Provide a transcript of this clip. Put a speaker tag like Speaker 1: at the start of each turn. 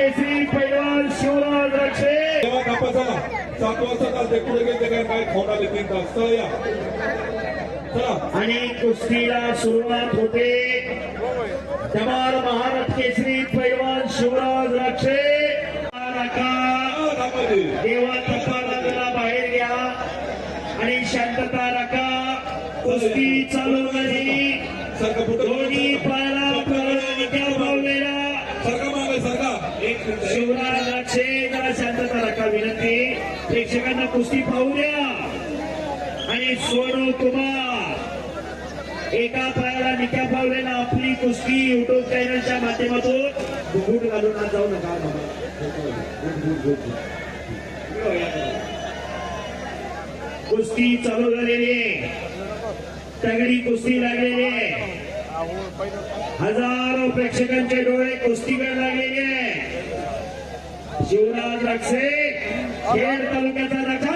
Speaker 1: केसरी पैलवान शिवराज राक्षे
Speaker 2: तेव्हा कापासाला 7 वाजता चालते पुढे गेले काय खाऊन आले 3 तास चला या चला
Speaker 1: आणि कुस्तीला सुरुवात होते. जमाल महाराज केसरी पैलवान शिवराज राक्षे देवा तपाला बाहेर घ्या आणि शांतता राखा. कुस्ती चालू झाली. दोन्ही पायाला त्या भावलेला शिवराज राक्षे जरा शांतता राखा विनंती. प्रेक्षकांना कुस्ती पाहू द्या. आणि सोनू कुमार एका पायाला निक्या पावलेला आपली कुस्ती युट्यूब चॅनलच्या माध्यमातून बूट घालून जाऊ नका. कुस्ती चालू झालेली आहे. तगडी कुस्ती लागलेली आहे. हजारो प्रेक्षकांचे डोळे कुस्तीकडे लागलेले आहे. शिवराज राक्षे खेड तालुक्याचा राजा